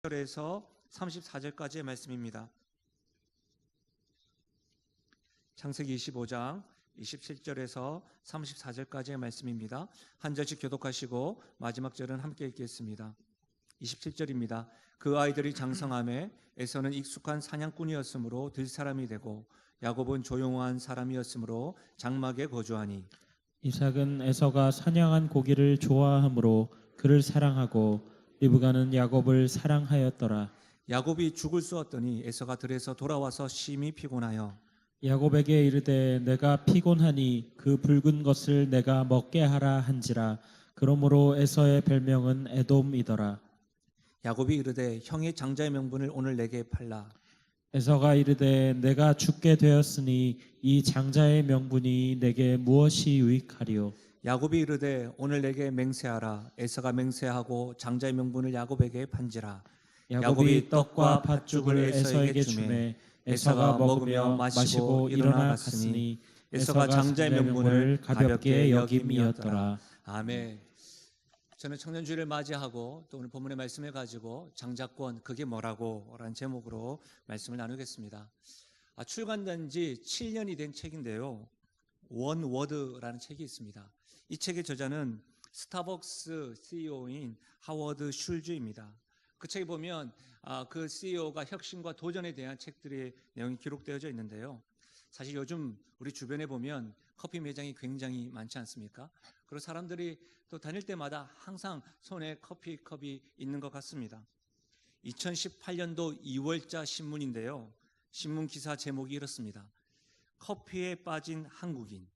27절에서 34절까지의 말씀입니다. 창세기 25장 27절에서 34절까지의 말씀입니다. 한 절씩 교독하시고 마지막 절은 함께 읽겠습니다. 27절입니다. 그 아이들이 장성함에 에서는 익숙한 사냥꾼이었으므로 들사람이 되고 야곱은 조용한 사람이었으므로 장막에 거주하니 이삭은 에서가 사냥한 고기를 좋아하므로 그를 사랑하고 리브가는 야곱을 사랑하였더라. 야곱이 죽을 쑤었더니 에서가 들에서 돌아와서 심히 피곤하여 야곱에게 이르되 내가 피곤하니 그 붉은 것을 내가 먹게 하라 한지라. 그러므로 에서의 별명은 에돔이더라. 야곱이 이르되 형의 장자의 명분을 오늘 내게 팔라. 에서가 이르되 내가 죽게 되었으니 이 장자의 명분이 내게 무엇이 유익하리요. 야곱이 이르되 오늘 내게 맹세하라. 에서가 맹세하고 장자의 명분을 야곱에게 판지라. 야곱이 떡과 팥죽을 에서에게 주매 에서가 먹으며 마시고 일어나 갔으니 에서가 장자의 명분을 가볍게 여김이었더라. 아멘. 저는 청년주의를 맞이하고 또 오늘 본문의 말씀을 가지고 장자권 그게 뭐라고 라는 제목으로 말씀을 나누겠습니다. 출간된 지 7년이 된 책인데요. 원워드라는 책이 있습니다. 이 책의 저자는 스타벅스 CEO인 하워드 슐즈입니다. 그 책에 보면 그 CEO가 혁신과 도전에 대한 책들의 내용이 기록되어져 있는데요. 사실 요즘 우리 주변에 보면 커피 매장이 굉장히 많지 않습니까? 그리고 사람들이 또 다닐 때마다 항상 손에 커피컵이 있는 것 같습니다. 2018년도 2월자 신문인데요. 신문 기사 제목이 이렇습니다. 커피에 빠진 한국인.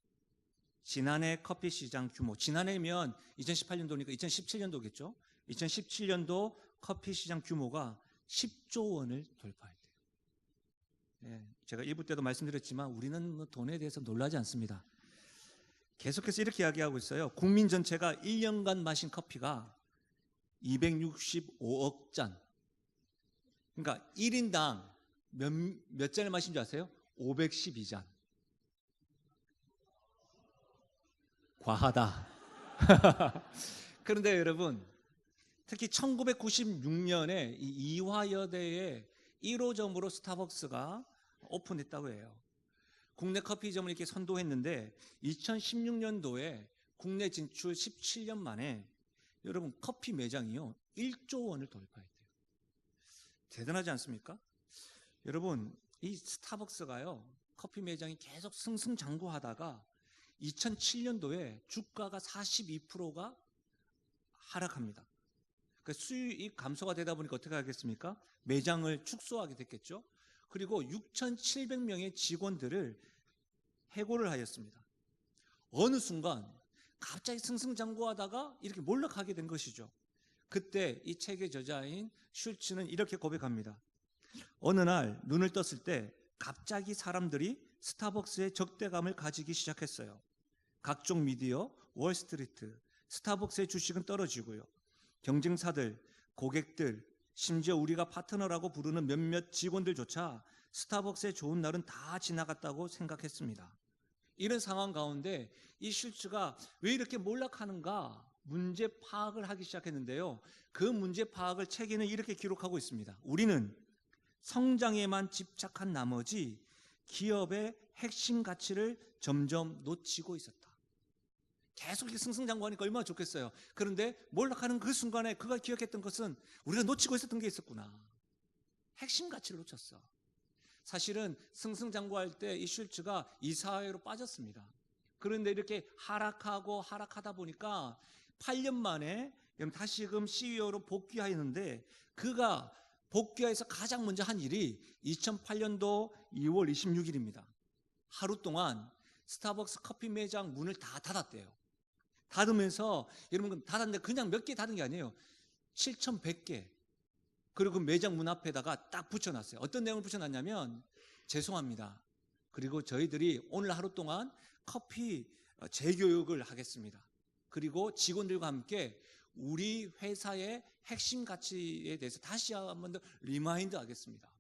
지난해 커피 시장 규모. 지난해면 2018년도니까 2017년도겠죠. 2017년도 커피 시장 규모가 10조 원을 돌파했대요. 네, 제가 1부 때도 말씀드렸지만 우리는 돈에 대해서 놀라지 않습니다. 계속해서 이렇게 이야기하고 있어요. 국민 전체가 1년간 마신 커피가 265억 잔. 그러니까 1인당 몇 잔을 마신 줄 아세요? 512잔. 과하다. 그런데 여러분, 특히 1996년에 이 이화여대에 1호점으로 스타벅스가 오픈했다고 해요. 국내 커피점을 이렇게 선도했는데 2016년도에 국내 진출 17년 만에 여러분 커피 매장이요 1조 원을 돌파했대요. 대단하지 않습니까? 여러분 이 스타벅스가요 커피 매장이 계속 승승장구하다가 2007년도에 주가가 42%가 하락합니다. 그 수익 감소가 되다 보니까 어떻게 하겠습니까? 매장을 축소하게 됐겠죠. 그리고 6,700명의 직원들을 해고를 하였습니다. 어느 순간 갑자기 승승장구하다가 이렇게 몰락하게 된 것이죠. 그때 이 책의 저자인 슐츠는 이렇게 고백합니다. 어느 날 눈을 떴을 때 갑자기 사람들이 스타벅스에 적대감을 가지기 시작했어요. 각종 미디어, 월스트리트, 스타벅스의 주식은 떨어지고요. 경쟁사들, 고객들, 심지어 우리가 파트너라고 부르는 몇몇 직원들조차 스타벅스의 좋은 날은 다 지나갔다고 생각했습니다. 이런 상황 가운데 이 슐츠가 왜 이렇게 몰락하는가 문제 파악을 하기 시작했는데요. 그 문제 파악을 책에는 이렇게 기록하고 있습니다. 우리는 성장에만 집착한 나머지 기업의 핵심 가치를 점점 놓치고 있었다. 계속 이렇게 승승장구하니까 얼마나 좋겠어요. 그런데 몰락하는 그 순간에 그가 기억했던 것은 우리가 놓치고 있었던 게 있었구나. 핵심 가치를 놓쳤어. 사실은 승승장구할 때 이 슐츠가 이사회로 빠졌습니다. 그런데 이렇게 하락하다 보니까 8년 만에 다시금 CEO로 복귀하였는데 그가 복귀해서 가장 먼저 한 일이 2008년도 2월 26일입니다. 하루 동안 스타벅스 커피 매장 문을 다 닫았대요. 닫으면서 여러분 닫았는데 그냥 몇 개 닫은 게 아니에요. 7,100개. 그리고 그 매장 문 앞에다가 딱 붙여놨어요. 어떤 내용을 붙여놨냐면 죄송합니다. 그리고 저희들이 오늘 하루 동안 커피 재교육을 하겠습니다. 그리고 직원들과 함께 우리 회사의 핵심 가치에 대해서 다시 한번 더 리마인드 하겠습니다.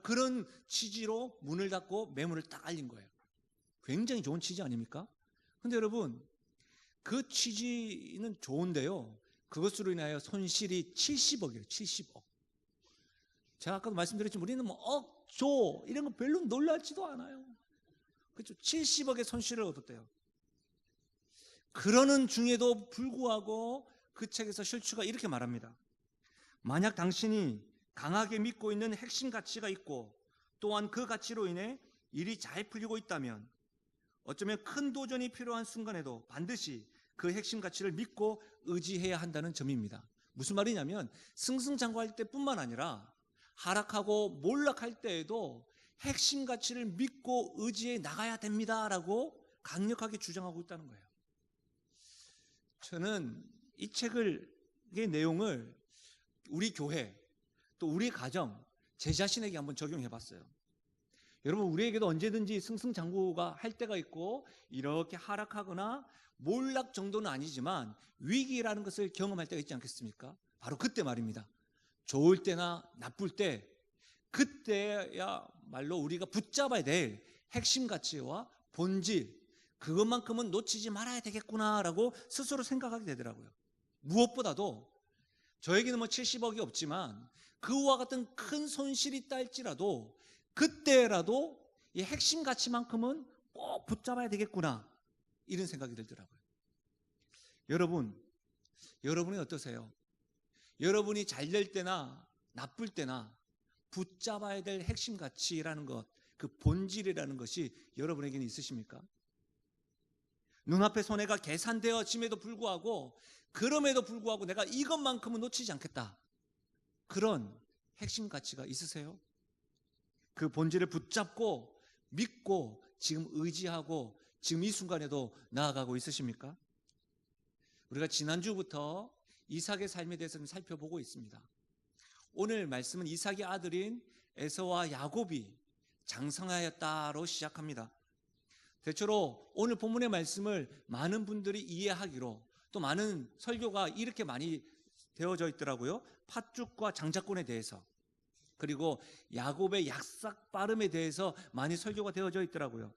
그런 취지로 문을 닫고 매물을 딱 알린 거예요. 굉장히 좋은 취지 아닙니까? 근데 여러분 그 취지는 좋은데요. 그것으로 인하여 손실이 70억이에요. 70억. 제가 아까도 말씀드렸지만 우리는 뭐 억조 이런 거 별로 놀라지도 않아요. 그렇죠? 70억의 손실을 얻었대요. 그러는 중에도 불구하고 그 책에서 실추가 이렇게 말합니다. 만약 당신이 강하게 믿고 있는 핵심 가치가 있고 또한 그 가치로 인해 일이 잘 풀리고 있다면 어쩌면 큰 도전이 필요한 순간에도 반드시 그 핵심 가치를 믿고 의지해야 한다는 점입니다. 무슨 말이냐면 승승장구할 때뿐만 아니라 하락하고 몰락할 때에도 핵심 가치를 믿고 의지해 나가야 됩니다라고 강력하게 주장하고 있다는 거예요. 저는 이 책의 내용을 우리 교회 또 우리 가정 제 자신에게 한번 적용해 봤어요. 여러분, 우리에게도 언제든지 승승장구가 할 때가 있고 이렇게 하락하거나 몰락 정도는 아니지만 위기라는 것을 경험할 때가 있지 않겠습니까? 바로 그때 말입니다. 좋을 때나 나쁠 때, 그때야말로 우리가 붙잡아야 될 핵심 가치와 본질, 그것만큼은 놓치지 말아야 되겠구나라고 스스로 생각하게 되더라고요. 무엇보다도 저에게는 뭐 70억이 없지만 그와 같은 큰 손실이 있다 할지라도 그때라도 이 핵심 가치만큼은 꼭 붙잡아야 되겠구나, 이런 생각이 들더라고요. 여러분이 어떠세요? 여러분이 잘 될 때나 나쁠 때나 붙잡아야 될 핵심 가치라는 것, 그 본질이라는 것이 여러분에게는 있으십니까? 눈앞에 손해가 계산되어짐에도 불구하고, 그럼에도 불구하고 내가 이것만큼은 놓치지 않겠다, 그런 핵심 가치가 있으세요? 그 본질을 붙잡고 믿고 지금 의지하고 지금 이 순간에도 나아가고 있으십니까? 우리가 지난주부터 이삭의 삶에 대해서 좀 살펴보고 있습니다. 오늘 말씀은 이삭의 아들인 에서와 야곱이 장성하였다로 시작합니다. 대체로 오늘 본문의 말씀을 많은 분들이 이해하기로, 또 많은 설교가 이렇게 많이 되어져 있더라고요. 팥죽과 장자권에 대해서, 그리고 야곱의 약삭 빠름에 대해서 많이 설교가 되어져 있더라고요.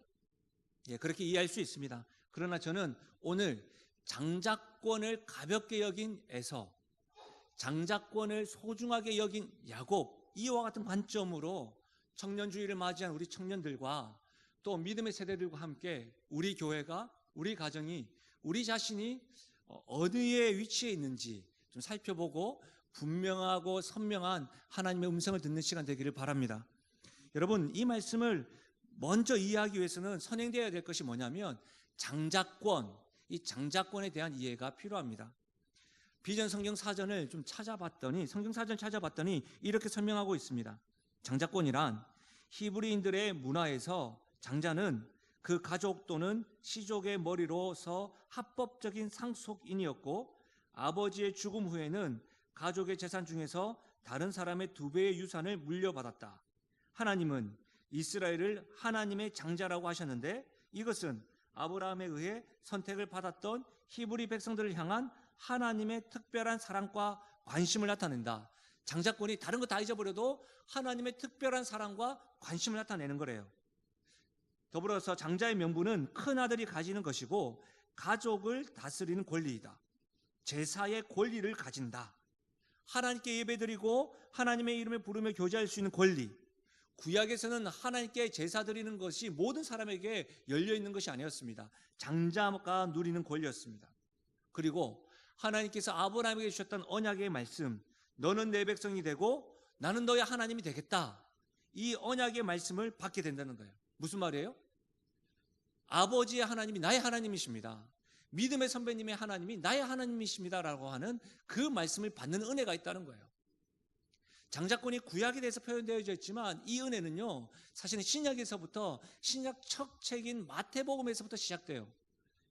그렇게 이해할 수 있습니다. 그러나 저는 오늘 장자권을 가볍게 여긴 에서, 장자권을 소중하게 여긴 야곱, 이와 같은 관점으로 청년주의를 맞이한 우리 청년들과 또 믿음의 세대들과 함께 우리 교회가, 우리 가정이, 우리 자신이 어디에 위치해 있는지 좀 살펴보고 분명하고 선명한 하나님의 음성을 듣는 시간 되기를 바랍니다. 여러분, 이 말씀을 먼저 이해하기 위해서는 선행되어야 될 것이 뭐냐면 장자권, 이 장자권에 대한 이해가 필요합니다. 비전 성경 사전을 좀 찾아봤더니, 성경 사전 찾아봤더니 이렇게 설명하고 있습니다. 장자권이란 히브리인들의 문화에서 장자는 그 가족 또는 시족의 머리로서 합법적인 상속인이었고, 아버지의 죽음 후에는 가족의 재산 중에서 다른 사람의 2배의 유산을 물려받았다. 하나님은 이스라엘을 하나님의 장자라고 하셨는데, 이것은 아브라함에 의해 선택을 받았던 히브리 백성들을 향한 하나님의 특별한 사랑과 관심을 나타낸다. 장자권이 다른 거 다 잊어버려도 하나님의 특별한 사랑과 관심을 나타내는 거래요. 더불어서 장자의 명분은 큰아들이 가지는 것이고 가족을 다스리는 권리이다. 제사의 권리를 가진다. 하나님께 예배드리고 하나님의 이름을 부르며 교제할 수 있는 권리. 구약에서는 하나님께 제사 드리는 것이 모든 사람에게 열려있는 것이 아니었습니다. 장자가 누리는 권리였습니다. 그리고 하나님께서 아브라함에게 주셨던 언약의 말씀, 너는 내 백성이 되고 나는 너의 하나님이 되겠다, 이 언약의 말씀을 받게 된다는 거예요. 무슨 말이에요? 아버지의 하나님이 나의 하나님이십니다. 믿음의 선배님의 하나님이 나의 하나님이십니다라고 하는 그 말씀을 받는 은혜가 있다는 거예요. 장자권이 구약에 대해서 표현되어져 있지만 이 은혜는요, 사실은 신약에서부터, 신약 첫 책인 마태복음에서부터 시작돼요.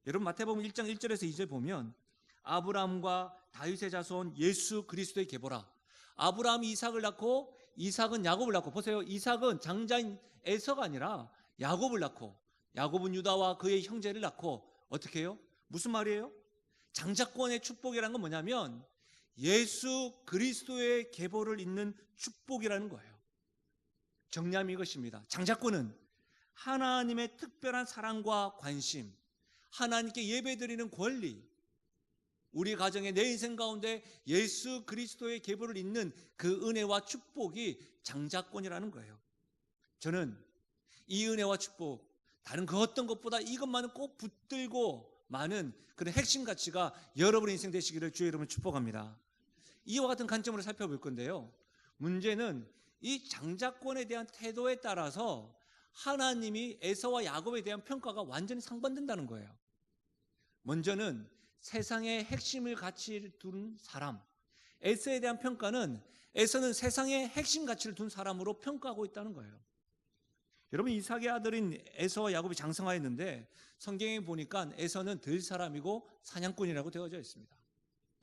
여러분, 마태복음 1장 1절에서 2절 보면 아브라함과 다윗의 자손 예수 그리스도의 계보라. 아브라함이 이삭을 낳고 이삭은 야곱을 낳고, 보세요, 이삭은 장자인 에서가 아니라 야곱을 낳고, 야곱은 유다와 그의 형제를 낳고, 어떻게 해요? 무슨 말이에요? 장자권의 축복이라는 건 뭐냐면 예수 그리스도의 계보를 잇는 축복이라는 거예요. 정리하면 이것입니다. 장자권은 하나님의 특별한 사랑과 관심, 하나님께 예배드리는 권리, 우리 가정에 내 인생 가운데 예수 그리스도의 계보를 잇는 그 은혜와 축복이 장자권이라는 거예요. 저는 이 은혜와 축복, 다른 그 어떤 것보다 이것만은 꼭 붙들고 많은 그런 핵심 가치가 여러분의 인생 되시기를 주의 이름으로 축복합니다. 이와 같은 관점으로 살펴볼 건데요. 문제는 이 장자권에 대한 태도에 따라서 하나님이 에서와 야곱에 대한 평가가 완전히 상반된다는 거예요. 먼저는 세상의 핵심을 가치를 둔 사람, 에서에 대한 평가는 에서는 세상의 핵심 가치를 둔 사람으로 평가하고 있다는 거예요. 여러분, 이삭의 아들인 에서와 야곱이 장성하였는데 성경에 보니까 에서는 들 사람이고 사냥꾼이라고 되어져 있습니다.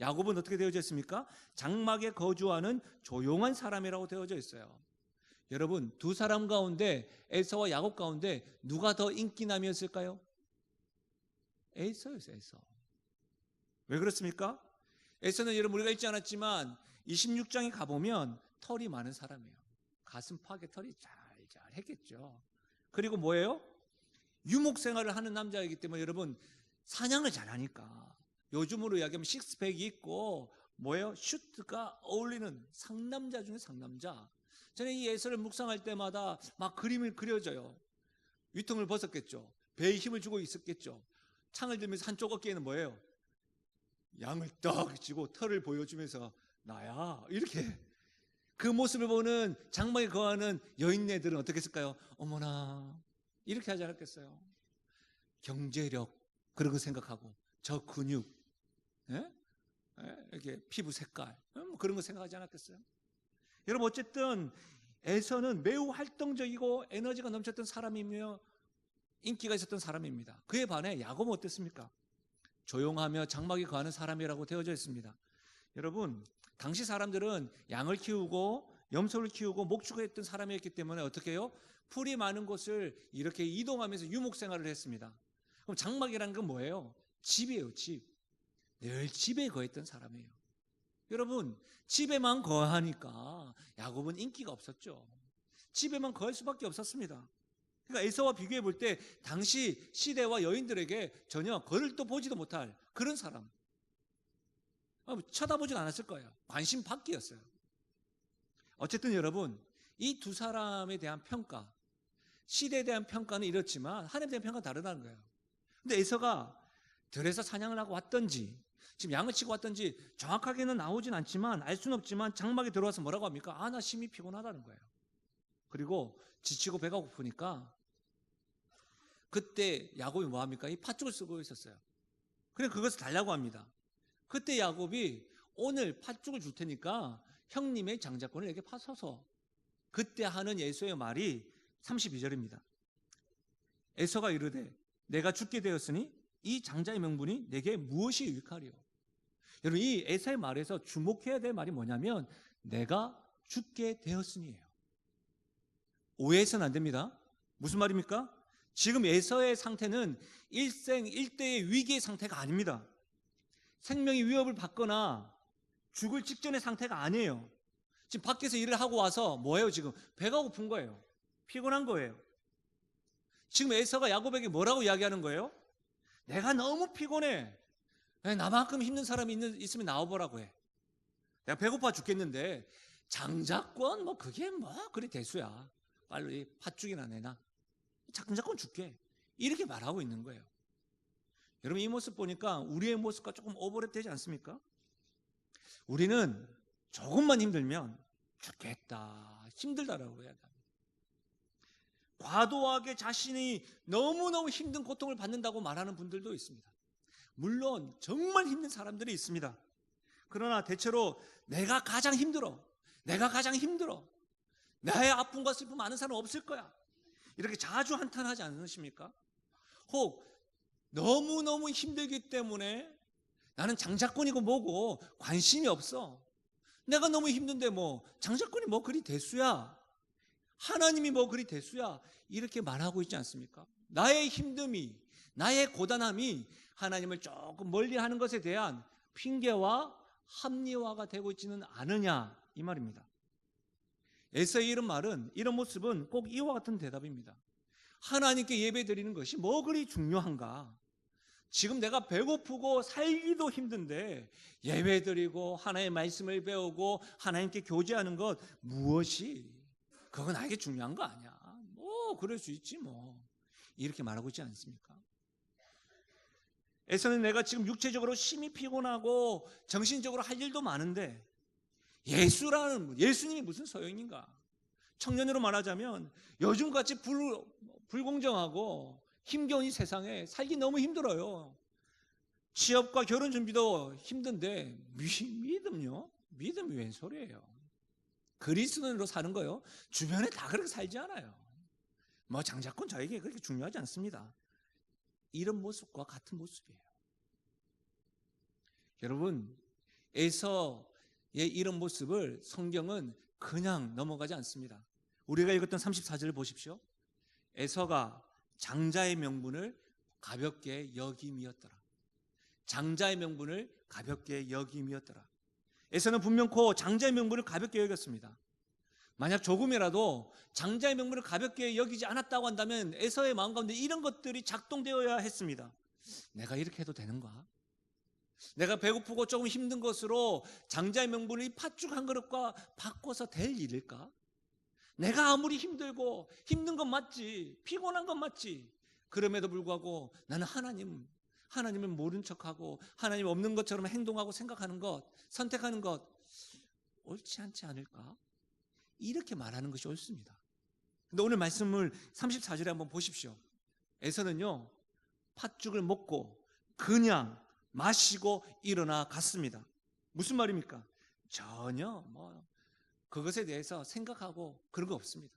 야곱은 어떻게 되어져 있습니까? 장막에 거주하는 조용한 사람이라고 되어져 있어요. 여러분, 두 사람 가운데 에서와 야곱 가운데 누가 더 인기남이었을까요? 에서였어요. 에서. 왜 그렇습니까? 에서는 여러분 우리가 읽지 않았지만 26장에 가보면 털이 많은 사람이에요. 가슴팍에 털이 잘 했겠죠. 그리고 뭐예요? 유목 생활을 하는 남자이기 때문에 여러분 사냥을 잘하니까 요즘으로 이야기하면 식스팩이 있고 뭐예요? 슈트가 어울리는 상남자 중에 상남자. 저는 이 에서를 묵상할 때마다 막 그림을 그려져요. 위통을 벗었겠죠. 배에 힘을 주고 있었겠죠. 창을 들면서 한쪽 어깨에는 뭐예요? 양을 떡 쥐고 털을 보여주면서 나야 이렇게 그 모습을 보는 장막에 거하는 여인네들은 어떻게 했을까요? 어머나 이렇게 하지 않았겠어요? 경제력 그런 거 생각하고 저 근육 이렇게 피부 색깔 그런 거 생각하지 않았겠어요? 여러분 어쨌든 에서는 매우 활동적이고 에너지가 넘쳤던 사람이며 인기가 있었던 사람입니다. 그에 반해 야곱은 어땠습니까? 조용하며 장막에 거하는 사람이라고 되어져 있습니다. 여러분 당시 사람들은 양을 키우고 염소를 키우고 목축을 했던 사람이었기 때문에 어떻게 해요? 풀이 많은 곳을 이렇게 이동하면서 유목 생활을 했습니다. 그럼 장막이라는 건 뭐예요? 집이에요. 집. 늘 집에 거했던 사람이에요. 여러분 집에만 거하니까 야곱은 인기가 없었죠. 집에만 거할 수밖에 없었습니다. 그러니까 에서와 비교해 볼 때 당시 시대와 여인들에게 전혀 거들떠 보지도 못할 그런 사람. 쳐다보진 않았을 거예요. 관심 밖이었어요. 어쨌든 여러분 이 두 사람에 대한 평가, 시대에 대한 평가는 이렇지만 하나님에 대한 평가는 다르다는 거예요. 근데 에서가 들에서 사냥을 하고 왔던지 지금 양을 치고 왔던지 정확하게는 나오진 않지만 알 수는 없지만 장막에 들어와서 뭐라고 합니까? 나 심히 피곤하다는 거예요. 그리고 지치고 배가 고프니까 그때 야곱이 뭐합니까? 이 팥죽을 쓰고 있었어요. 그래 그것을 달라고 합니다. 그때 야곱이 오늘 팥죽을 줄 테니까 형님의 장자권을 내게 파소서. 그때 하는 에서의 말이 32절입니다. 에서가 이르되 내가 죽게 되었으니 이 장자의 명분이 내게 무엇이 유익하리요? 여러분 이 에서의 말에서 주목해야 될 말이 뭐냐면 내가 죽게 되었으니예요. 오해해서는 안 됩니다. 무슨 말입니까? 지금 에서의 상태는 일생일대의 위기의 상태가 아닙니다. 생명이 위협을 받거나 죽을 직전의 상태가 아니에요. 지금 밖에서 일을 하고 와서 뭐예요? 지금 배가 고픈 거예요. 피곤한 거예요. 지금 에서가 야곱에게 뭐라고 이야기하는 거예요? 내가 너무 피곤해. 나만큼 힘든 사람이 있으면 나와보라고 해. 내가 배고파 죽겠는데 장자권 뭐 그게 뭐 그리 대수야. 빨리 팥죽이나 내놔. 장자권 줄게. 이렇게 말하고 있는 거예요. 여러분 이 모습 보니까 우리의 모습과 조금 오버랩 되지 않습니까? 우리는 조금만 힘들면 죽겠다, 힘들다라고 해야 합니다. 과도하게 자신이 너무너무 힘든 고통을 받는다고 말하는 분들도 있습니다. 물론 정말 힘든 사람들이 있습니다. 그러나 대체로 내가 가장 힘들어, 나의 아픔과 슬픔 아는 사람 없을 거야, 이렇게 자주 한탄하지 않으십니까? 혹 너무너무 힘들기 때문에 나는 장자권이고 뭐고 관심이 없어. 내가 너무 힘든데 뭐 장자권이 뭐 그리 대수야. 하나님이 뭐 그리 대수야. 이렇게 말하고 있지 않습니까? 나의 힘듦이, 나의 고단함이 하나님을 조금 멀리하는 것에 대한 핑계와 합리화가 되고 있지는 않으냐 이 말입니다. 에서의 이런 말은, 이런 모습은 꼭 이와 같은 대답입니다. 하나님께 예배드리는 것이 뭐 그리 중요한가? 지금 내가 배고프고 살기도 힘든데 예배 드리고 하나님의 말씀을 배우고 하나님께 교제하는 것 무엇이 그건 나에게 중요한 거 아니야. 뭐 그럴 수 있지 뭐. 이렇게 말하고 있지 않습니까? 에서는 내가 지금 육체적으로 심히 피곤하고 정신적으로 할 일도 많은데 예수님이 무슨 소용인가? 청년으로 말하자면 요즘같이 불공정하고 힘겨운 이 세상에 살기 너무 힘들어요. 취업과 결혼 준비도 힘든데 믿음요? 믿음이 웬 소리예요? 그리스도인으로 사는 거요. 주변에 다 그렇게 살지 않아요. 뭐 장자권 저에게 그렇게 중요하지 않습니다. 이런 모습과 같은 모습이에요. 여러분, 에서의 이런 모습을 성경은 그냥 넘어가지 않습니다. 우리가 읽었던 34절을 보십시오. 에서가 장자의 명분을 가볍게 여김이었더라. 장자의 명분을 가볍게 여김이었더라. 에서는 분명코 장자의 명분을 가볍게 여겼습니다. 만약 조금이라도 장자의 명분을 가볍게 여기지 않았다고 한다면 에서의 마음 가운데 이런 것들이 작동되어야 했습니다. 내가 이렇게 해도 되는가? 내가 배고프고 조금 힘든 것으로 장자의 명분을 이 팥죽 한 그릇과 바꿔서 될 일일까? 내가 아무리 힘들고 힘든 건 맞지, 피곤한 건 맞지. 그럼에도 불구하고 나는 하나님을 모른 척하고 하나님 없는 것처럼 행동하고 생각하는 것, 선택하는 것 옳지 않지 않을까? 이렇게 말하는 것이 옳습니다. 근데 오늘 말씀을 34절에 한번 보십시오. 에서는요, 팥죽을 먹고 그냥 마시고 일어나 갔습니다. 무슨 말입니까? 전혀 그것에 대해서 생각하고 그런 거 없습니다.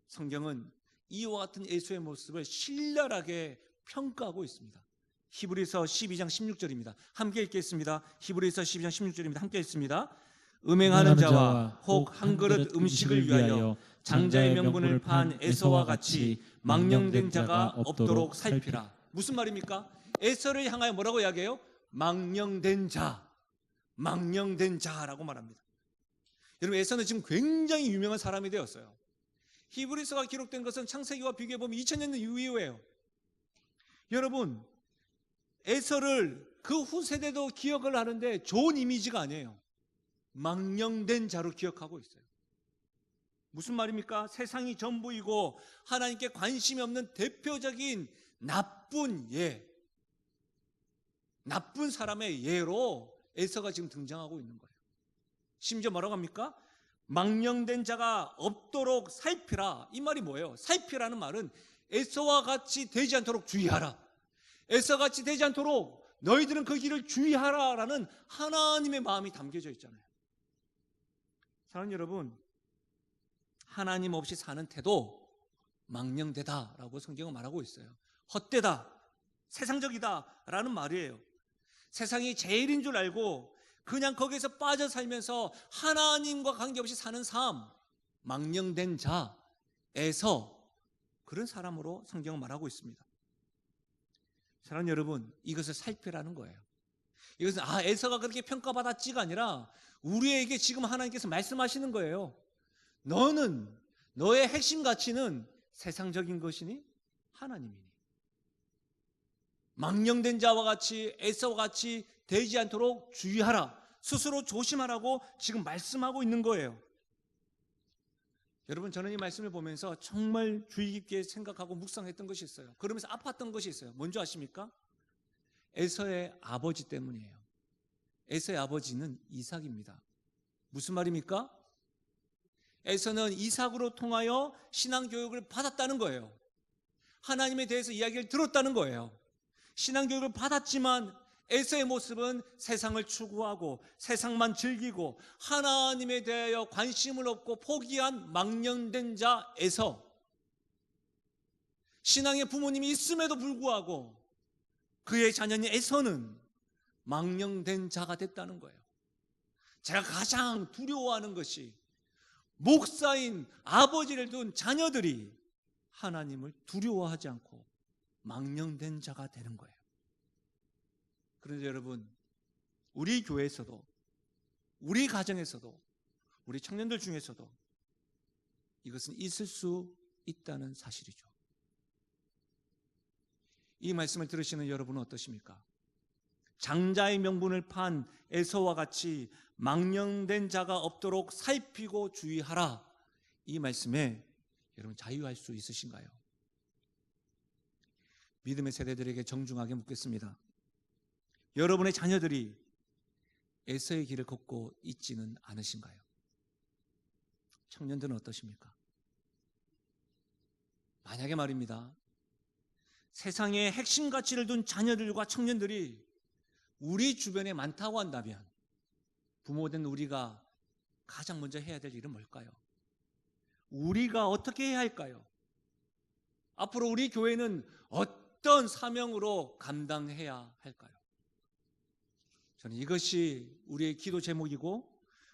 성경은 이와 같은 예수의 모습을 신랄하게 평가하고 있습니다. 히브리서 12장 16절입니다. 함께 읽겠습니다. 히브리서 12장 16절입니다. 함께 읽습니다. 음행하는 자와 혹 한 그릇 음식을 위하여 장자의 명분을 판 에서와 같이 망령된 자가 없도록 살피라. 무슨 말입니까? 에서를 향하여 뭐라고 이야기해요? 망령된 자라고 말합니다. 여러분, 에서는 지금 굉장히 유명한 사람이 되었어요. 히브리서가 기록된 것은 창세기와 비교해보면 2000년 이후예요. 여러분, 에서를 그 후세대도 기억을 하는데 좋은 이미지가 아니에요. 망령된 자로 기억하고 있어요. 무슨 말입니까? 세상이 전부이고 하나님께 관심이 없는 대표적인 나쁜 사람의 예로 에서가 지금 등장하고 있는 거예요. 심지어 뭐라고 합니까? 망령된 자가 없도록 살피라. 이 말이 뭐예요? 살피라는 말은 에서와 같이 되지 않도록 주의하라. 에서와 같이 되지 않도록 너희들은 그 길을 주의하라라는 하나님의 마음이 담겨져 있잖아요. 사랑하는 여러분, 하나님 없이 사는 태도 망령되다라고 성경은 말하고 있어요. 헛되다, 세상적이다 라는 말이에요. 세상이 제일인 줄 알고 그냥 거기에서 빠져 살면서 하나님과 관계없이 사는 삶, 망령된 자에서 그런 사람으로 성경은 말하고 있습니다. 사랑하는 여러분, 이것을 살피라는 거예요. 이것은 에서가 그렇게 평가받았지가 아니라 우리에게 지금 하나님께서 말씀하시는 거예요. 너의 핵심 가치는 세상적인 것이니 하나님이니 망령된 자와 같이 에서와 같이 되지 않도록 주의하라. 스스로 조심하라고 지금 말씀하고 있는 거예요. 여러분, 저는 이 말씀을 보면서 정말 주의 깊게 생각하고 묵상했던 것이 있어요. 그러면서 아팠던 것이 있어요. 뭔지 아십니까? 에서의 아버지 때문이에요. 에서의 아버지는 이삭입니다. 무슨 말입니까? 에서는 이삭으로 통하여 신앙교육을 받았다는 거예요. 하나님에 대해서 이야기를 들었다는 거예요. 신앙교육을 받았지만 에서의 모습은 세상을 추구하고 세상만 즐기고 하나님에 대하여 관심을 없고 포기한 망령된 자 에서, 신앙의 부모님이 있음에도 불구하고 그의 자녀인 에서는 망령된 자가 됐다는 거예요. 제가 가장 두려워하는 것이 목사인 아버지를 둔 자녀들이 하나님을 두려워하지 않고 망령된 자가 되는 거예요. 그런데 여러분, 우리 교회에서도, 우리 가정에서도, 우리 청년들 중에서도 이것은 있을 수 있다는 사실이죠. 이 말씀을 들으시는 여러분은 어떠십니까? 장자의 명분을 판 에서와 같이 망령된 자가 없도록 살피고 주의하라. 이 말씀에 여러분 자유할 수 있으신가요? 믿음의 세대들에게 정중하게 묻겠습니다. 여러분의 자녀들이 에서의 길을 걷고 있지는 않으신가요? 청년들은 어떠십니까? 만약에 말입니다, 세상에 핵심 가치를 둔 자녀들과 청년들이 우리 주변에 많다고 한다면 부모된 우리가 가장 먼저 해야 될 일은 뭘까요? 우리가 어떻게 해야 할까요? 앞으로 우리 교회는 어떤 사명으로 감당해야 할까요? 저는 이것이 우리의 기도 제목이고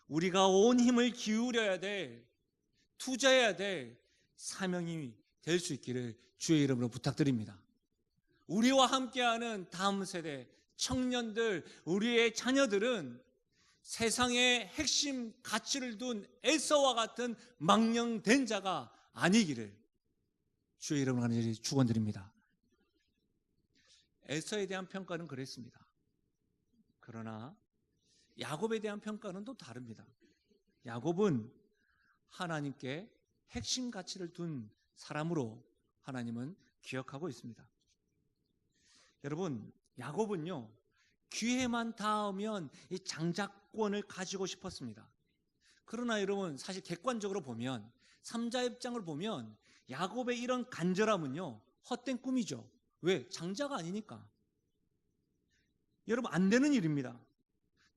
우리가 온 힘을 기울여야 될, 투자해야 될 사명이 될 수 있기를 주의 이름으로 부탁드립니다. 우리와 함께하는 다음 세대 청년들, 우리의 자녀들은 세상의 핵심 가치를 둔 에서와 같은 망령된 자가 아니기를 주의 이름으로 간절히 축원드립니다. 에서에 대한 평가는 그랬습니다. 그러나 야곱에 대한 평가는 또 다릅니다. 야곱은 하나님께 핵심 가치를 둔 사람으로 하나님은 기억하고 있습니다. 여러분, 야곱은요, 기회만 닿으면 이 장자권을 가지고 싶었습니다. 그러나 여러분, 사실 객관적으로 보면, 삼자의 입장을 보면 야곱의 이런 간절함은요, 헛된 꿈이죠. 왜? 장자가 아니니까. 여러분, 안 되는 일입니다.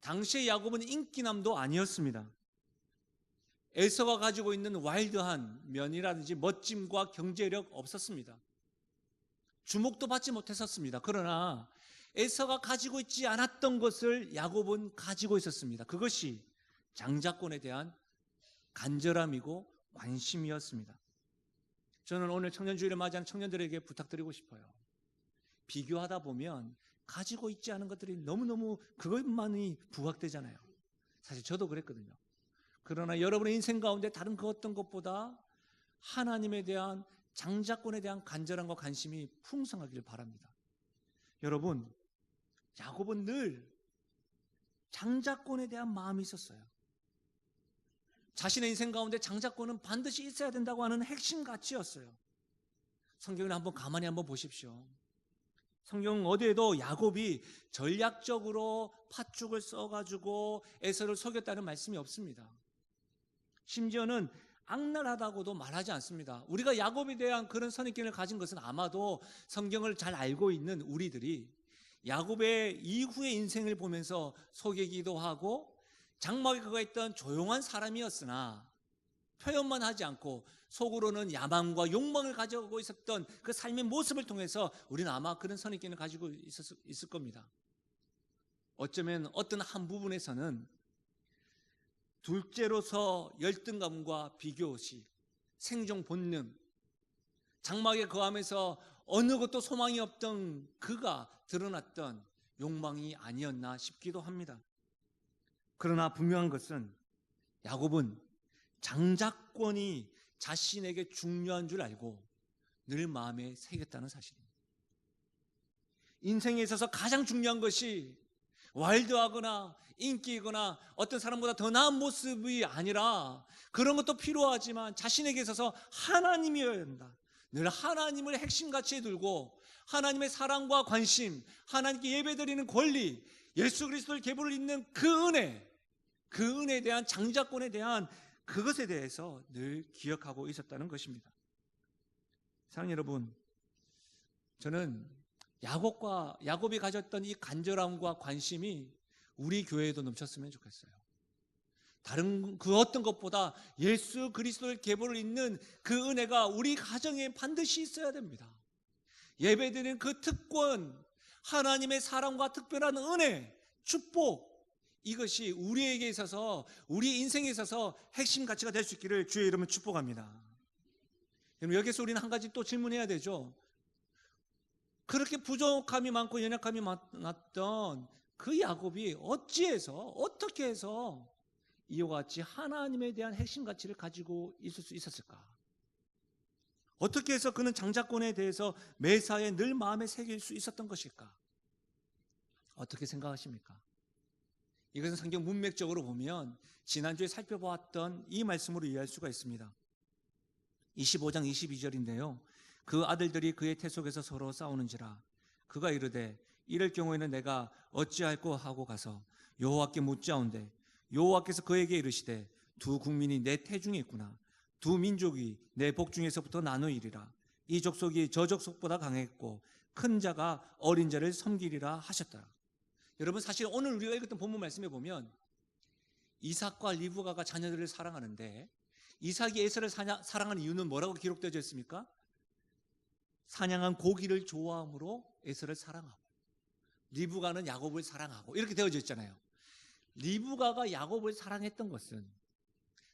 당시의 야곱은 인기남도 아니었습니다. 에서가 가지고 있는 와일드한 면이라든지 멋짐과 경제력 없었습니다. 주목도 받지 못했었습니다. 그러나 에서가 가지고 있지 않았던 것을 야곱은 가지고 있었습니다. 그것이 장자권에 대한 간절함이고 관심이었습니다. 저는 오늘 청년주의를 맞이하는 청년들에게 부탁드리고 싶어요. 비교하다 보면 가지고 있지 않은 것들이 너무너무 그것만이 부각되잖아요. 사실 저도 그랬거든요. 그러나 여러분의 인생 가운데 다른 그 어떤 것보다 하나님에 대한 장자권에 대한 간절함과 관심이 풍성하기를 바랍니다. 여러분, 야곱은 늘 장자권에 대한 마음이 있었어요. 자신의 인생 가운데 장자권은 반드시 있어야 된다고 하는 핵심 가치였어요. 성경을 한번 가만히 한번 보십시오. 성경 어디에도 야곱이 전략적으로 팥죽을 써가지고 에서를 속였다는 말씀이 없습니다. 심지어는 악랄하다고도 말하지 않습니다. 우리가 야곱에 대한 그런 선입견을 가진 것은 아마도 성경을 잘 알고 있는 우리들이 야곱의 이후의 인생을 보면서 속이기도 하고 장막에 그가 있던 조용한 사람이었으나 표현만 하지 않고 속으로는 야망과 욕망을 가지고 있었던 그 삶의 모습을 통해서 우리는 아마 그런 선입견을 가지고 있을 겁니다. 어쩌면 어떤 한 부분에서는 둘째로서 열등감과 비교시, 생존 본능, 장막에 거하면서 어느 것도 소망이 없던 그가 드러났던 욕망이 아니었나 싶기도 합니다. 그러나 분명한 것은 야곱은 장자권이 자신에게 중요한 줄 알고 늘 마음에 새겼다는 사실입니다. 인생에 있어서 가장 중요한 것이 와일드하거나 인기이거나 어떤 사람보다 더 나은 모습이 아니라 그런 것도 필요하지만 자신에게 있어서 하나님이어야 한다. 늘 하나님을 핵심 가치에 두고 하나님의 사랑과 관심, 하나님께 예배드리는 권리, 예수 그리스도의 계보를 잇는 그 은혜에 대한 장자권에 대한 그것에 대해서 늘 기억하고 있었다는 것입니다. 사랑하는 여러분, 저는 야곱이 가졌던 이 간절함과 관심이 우리 교회에도 넘쳤으면 좋겠어요. 다른 그 어떤 것보다 예수 그리스도의 계보를 잇는 그 은혜가 우리 가정에 반드시 있어야 됩니다. 예배드리는 그 특권, 하나님의 사랑과 특별한 은혜, 축복, 이것이 우리에게 있어서, 우리 인생에 있어서 핵심 가치가 될 수 있기를 주의 이름으로 축복합니다. 여기서 우리는 한 가지 또 질문해야 되죠. 그렇게 부족함이 많고 연약함이 많았던 그 야곱이 어떻게 해서 이와 같이 하나님에 대한 핵심 가치를 가지고 있을 수 있었을까? 어떻게 해서 그는 장자권에 대해서 매사에 늘 마음에 새길 수 있었던 것일까? 어떻게 생각하십니까? 이것은 성경 문맥적으로 보면 지난주에 살펴보았던 이 말씀으로 이해할 수가 있습니다. 25장 22절인데요. 그 아들들이 그의 태 속에서 서로 싸우는지라 그가 이르되 이럴 경우에는 내가 어찌할꼬 하고 가서 여호와께 묻자온대 여호와께서 그에게 이르시되 두 국민이 내 태 중에 있구나 두 민족이 내 복 중에서부터 나누이리라 이 족속이 저 족속보다 강했고 큰 자가 어린 자를 섬기리라 하셨다. 여러분 사실 오늘 우리가 읽었던 본문 말씀에 보면 이삭과 리브가가 자녀들을 사랑하는데 이삭이 에서를 사랑하는 이유는 뭐라고 기록되어져 있습니까? 사냥한 고기를 좋아함으로 에서를 사랑하고 리브가는 야곱을 사랑하고 이렇게 되어져 있잖아요. 리브가가 야곱을 사랑했던 것은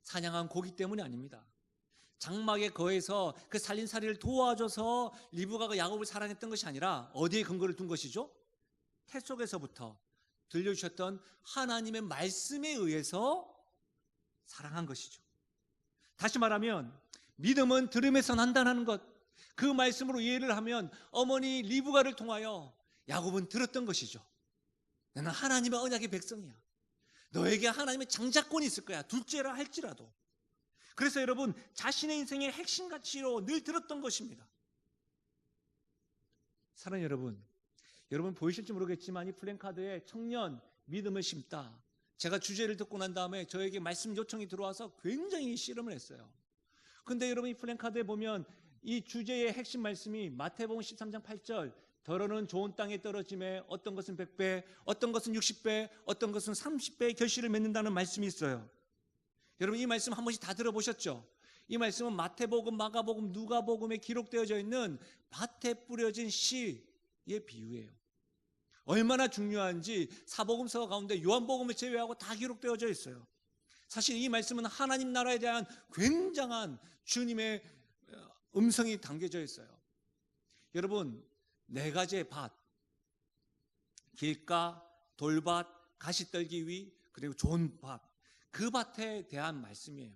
사냥한 고기 때문이 아닙니다. 장막에 거해서 그 살림살이를 도와줘서 리브가가 야곱을 사랑했던 것이 아니라 어디에 근거를 둔 것이죠? 태 속에서부터 들려주셨던 하나님의 말씀에 의해서 사랑한 것이죠. 다시 말하면 믿음은 들음에서 난다는 것, 그 말씀으로 이해를 하면 어머니 리브가를 통하여 야곱은 들었던 것이죠. 나는 하나님의 언약의 백성이야. 너에게 하나님의 장자권이 있을 거야. 둘째라 할지라도. 그래서 여러분 자신의 인생의 핵심 가치로 늘 들었던 것입니다. 사랑하는 여러분 보이실지 모르겠지만 이 플랜카드에 청년 믿음을 심다. 제가 주제를 듣고 난 다음에 저에게 말씀 요청이 들어와서 굉장히 씨름을 했어요. 근데 여러분 이 플랜카드에 보면 이 주제의 핵심 말씀이 마태복음 13장 8절 더러는 좋은 땅에 떨어짐에 어떤 것은 100배, 어떤 것은 60배, 어떤 것은 30배의 결실을 맺는다는 말씀이 있어요. 여러분 이 말씀 한 번씩 다 들어보셨죠? 이 말씀은 마태복음, 마가복음, 누가복음에 기록되어져 있는 밭에 뿌려진 씨의 비유예요. 얼마나 중요한지 사복음서 가운데 요한복음을 제외하고 다 기록되어져 있어요. 사실 이 말씀은 하나님 나라에 대한 굉장한 주님의 음성이 담겨져 있어요. 여러분 네 가지의 밭, 길가, 돌밭, 가시떨기위 그리고 좋은 밭, 그 밭에 대한 말씀이에요.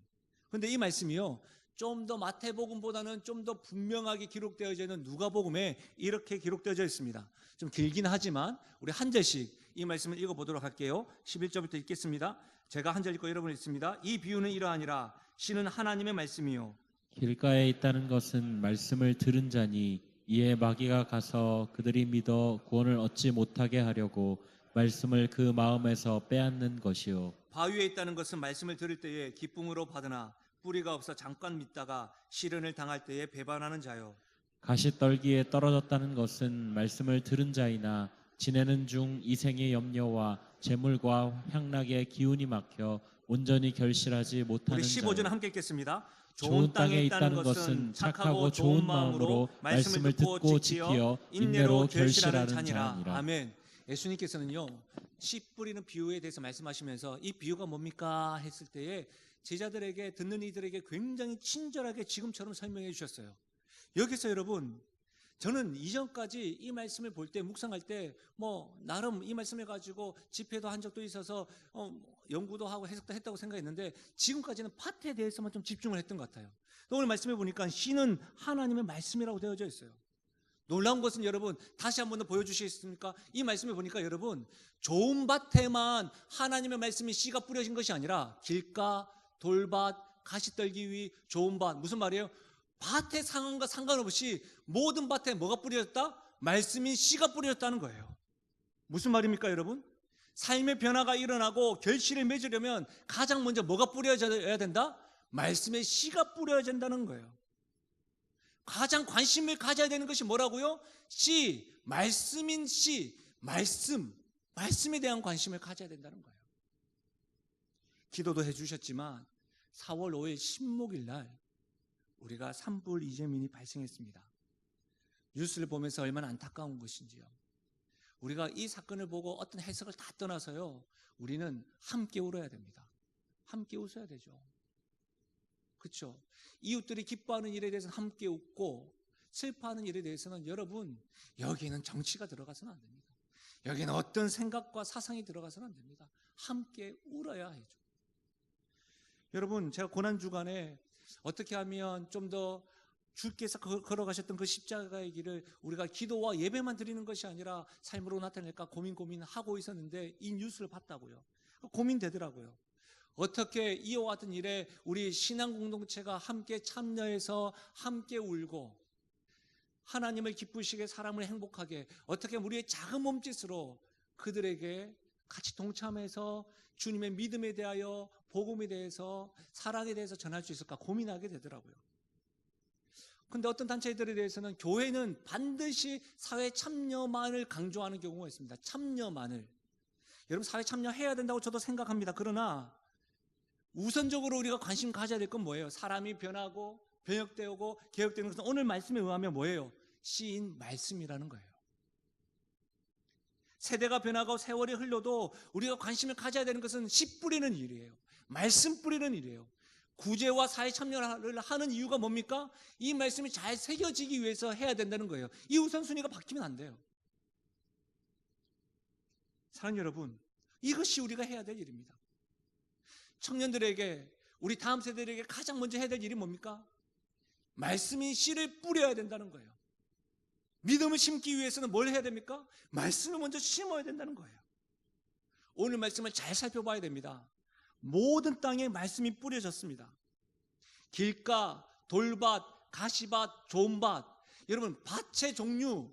그런데 이 말씀이요 좀 더 마태복음보다는 좀 더 분명하게 기록되어져 있는 누가복음에 이렇게 기록되어져 있습니다. 좀 길긴 하지만 우리 한 절씩 이 말씀을 읽어보도록 할게요. 11절부터 읽겠습니다. 제가 한 절 읽고 여러분 읽습니다. 이 비유는 이러하니라 씨는 하나님의 말씀이요 길가에 있다는 것은 말씀을 들은 자니 이에 마귀가 가서 그들이 믿어 구원을 얻지 못하게 하려고 말씀을 그 마음에서 빼앗는 것이요 바위에 있다는 것은 말씀을 들을 때에 기쁨으로 받으나 뿌리가 없어 잠깐 믿다가 시련을 당할 때에 배반하는 자요 가시떨기에 떨어졌다는 것은 말씀을 들은 자이나 지내는 중 이생의 염려와 재물과 향락의 기운이 막혀 온전히 결실하지 못하는 우리 15절 자요 함께 읽겠습니다. 좋은 땅에 있다는 것은 착하고 좋은 마음으로 말씀을 듣고 지키어 인내로 결실하는 자니라. 아멘. 예수님께서는요 씨 뿌리는 비유에 대해서 말씀하시면서 이 비유가 뭡니까 했을 때에 제자들에게 듣는 이들에게 굉장히 친절하게 지금처럼 설명해 주셨어요. 여기서 여러분 저는 이전까지 이 말씀을 볼 때 묵상할 때 나름 이 말씀을 가지고 집회도 한 적도 있어서 연구도 하고 해석도 했다고 생각했는데 지금까지는 밭에 대해서만 좀 집중을 했던 것 같아요. 오늘 말씀해 보니까 씨는 하나님의 말씀이라고 되어져 있어요. 놀라운 것은 여러분 다시 한 번 더 보여주시겠습니까? 이 말씀을 보니까 여러분 좋은 밭에만 하나님의 말씀이 씨가 뿌려진 것이 아니라 길가, 돌밭, 가시떨기위, 좋은 밭 무슨 말이에요? 밭의 상황과 상관없이 모든 밭에 뭐가 뿌려졌다? 말씀인 씨가 뿌려졌다는 거예요. 무슨 말입니까 여러분? 삶의 변화가 일어나고 결실을 맺으려면 가장 먼저 뭐가 뿌려져야 된다? 말씀의 씨가 뿌려야 된다는 거예요. 가장 관심을 가져야 되는 것이 뭐라고요? 씨, 말씀인 씨, 말씀에 대한 관심을 가져야 된다는 거예요. 기도도 해주셨지만 4월 5일 신목일 날 우리가 산불 이재민이 발생했습니다. 뉴스를 보면서 얼마나 안타까운 것인지요. 우리가 이 사건을 보고 어떤 해석을 다 떠나서요. 우리는 함께 울어야 됩니다. 함께 웃어야 되죠. 그렇죠? 이웃들이 기뻐하는 일에 대해서는 함께 웃고 슬퍼하는 일에 대해서는 여러분 여기에는 정치가 들어가서는 안 됩니다. 여기에는 어떤 생각과 사상이 들어가서는 안 됩니다. 함께 울어야 하죠. 여러분 제가 고난주간에 어떻게 하면 좀 더 주께서 걸어가셨던 그 십자가의 길을 우리가 기도와 예배만 드리는 것이 아니라 삶으로 나타낼까 고민하고 있었는데 이 뉴스를 봤다고요. 고민되더라고요. 어떻게 이와 같은 일에 우리 신앙 공동체가 함께 참여해서 함께 울고 하나님을 기쁘시게 사람을 행복하게 어떻게 우리의 작은 몸짓으로 그들에게 같이 동참해서 주님의 믿음에 대하여 복음에 대해서 사랑에 대해서 전할 수 있을까 고민하게 되더라고요. 근데 어떤 단체들에 대해서는 교회는 반드시 사회 참여만을 강조하는 경우가 있습니다. 참여만을. 여러분 사회 참여해야 된다고 저도 생각합니다. 그러나 우선적으로 우리가 관심 가져야 될 건 뭐예요? 사람이 변하고 변혁되고 개혁되는 것은 오늘 말씀에 의하면 뭐예요? 시인 말씀이라는 거예요. 세대가 변하고 세월이 흘러도 우리가 관심을 가져야 되는 것은 씨 뿌리는 일이에요. 말씀 뿌리는 일이에요. 구제와 사회 참여를 하는 이유가 뭡니까? 이 말씀이 잘 새겨지기 위해서 해야 된다는 거예요. 이 우선순위가 바뀌면 안 돼요. 사랑하는 여러분, 이것이 우리가 해야 될 일입니다. 청년들에게, 우리 다음 세대들에게 가장 먼저 해야 될 일이 뭡니까? 말씀이 씨를 뿌려야 된다는 거예요. 믿음을 심기 위해서는 뭘 해야 됩니까? 말씀을 먼저 심어야 된다는 거예요. 오늘 말씀을 잘 살펴봐야 됩니다. 모든 땅에 말씀이 뿌려졌습니다. 길가, 돌밭, 가시밭, 좋은 밭. 여러분 밭의 종류,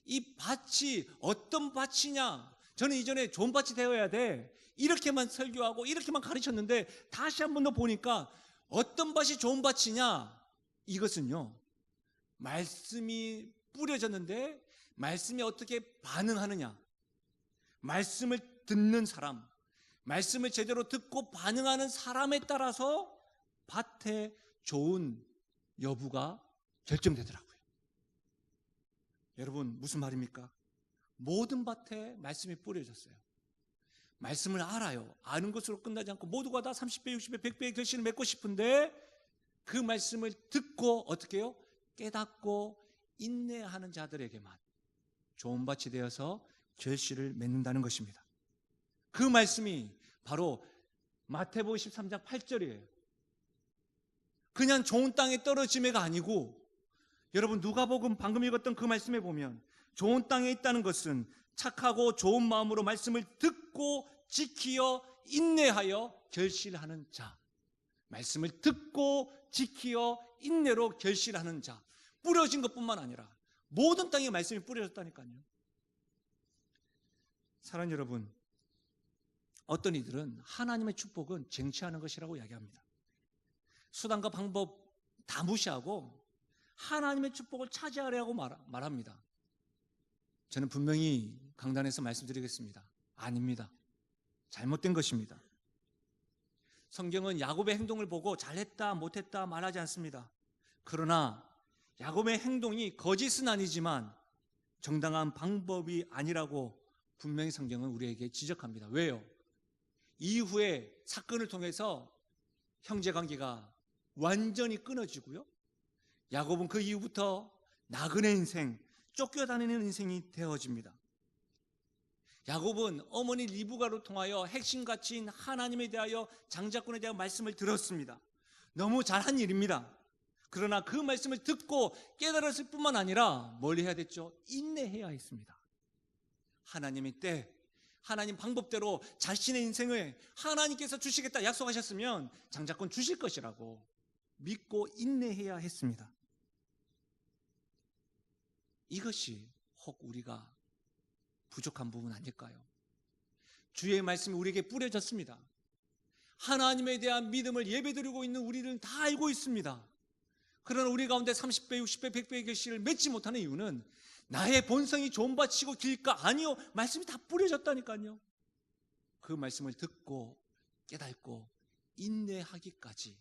이 밭이 어떤 밭이냐, 저는 이전에 좋은 밭이 되어야 돼 이렇게만 설교하고 이렇게만 가르쳤는데 다시 한 번 더 보니까 어떤 밭이 좋은 밭이냐, 이것은요 말씀이 뿌려졌는데 말씀이 어떻게 반응하느냐, 말씀을 듣는 사람, 말씀을 제대로 듣고 반응하는 사람에 따라서 밭의 좋은 여부가 결정되더라고요. 여러분 무슨 말입니까? 모든 밭에 말씀이 뿌려졌어요. 말씀을 알아요. 아는 것으로 끝나지 않고 모두가 다 30배, 60배, 100배의 결실을 맺고 싶은데 그 말씀을 듣고 어떻게 해요? 깨닫고 인내하는 자들에게만 좋은 밭이 되어서 결실을 맺는다는 것입니다. 그 말씀이 바로 마태복음 13장 8절이에요. 그냥 좋은 땅에 떨어짐에가 아니고, 여러분 누가복음 방금 읽었던 그 말씀에 보면 좋은 땅에 있다는 것은 착하고 좋은 마음으로 말씀을 듣고 지키어 인내하여 결실하는 자, 말씀을 듣고 지키어 인내로 결실하는 자, 뿌려진 것뿐만 아니라 모든 땅에 말씀이 뿌려졌다니까요. 사랑하는 여러분, 어떤 이들은 하나님의 축복은 쟁취하는 것이라고 이야기합니다. 수단과 방법 다 무시하고 하나님의 축복을 차지하려고 말합니다. 저는 분명히 강단에서 말씀드리겠습니다. 아닙니다. 잘못된 것입니다. 성경은 야곱의 행동을 보고 잘했다 못했다 말하지 않습니다. 그러나 야곱의 행동이 거짓은 아니지만 정당한 방법이 아니라고 분명히 성경은 우리에게 지적합니다. 왜요? 이후에 사건을 통해서 형제관계가 완전히 끊어지고요, 야곱은 그 이후부터 나그네 인생, 쫓겨다니는 인생이 되어집니다. 야곱은 어머니 리브가로 통하여 핵심 가치인 하나님에 대하여 장자권에 대한 말씀을 들었습니다. 너무 잘한 일입니다. 그러나 그 말씀을 듣고 깨달았을 뿐만 아니라 뭘 해야 됐죠? 인내해야 했습니다. 하나님의 때, 하나님 방법대로 자신의 인생을 하나님께서 주시겠다 약속하셨으면 장자권 주실 것이라고 믿고 인내해야 했습니다. 이것이 혹 우리가 부족한 부분 아닐까요? 주의 말씀이 우리에게 뿌려졌습니다. 하나님에 대한 믿음을 예배드리고 있는 우리는 다 알고 있습니다. 그러나 우리 가운데 30배, 60배, 100배의 결실을 맺지 못하는 이유는 나의 본성이 좋은 밭이고 길까? 아니요, 말씀이 다 뿌려졌다니까요. 그 말씀을 듣고 깨닫고 인내하기까지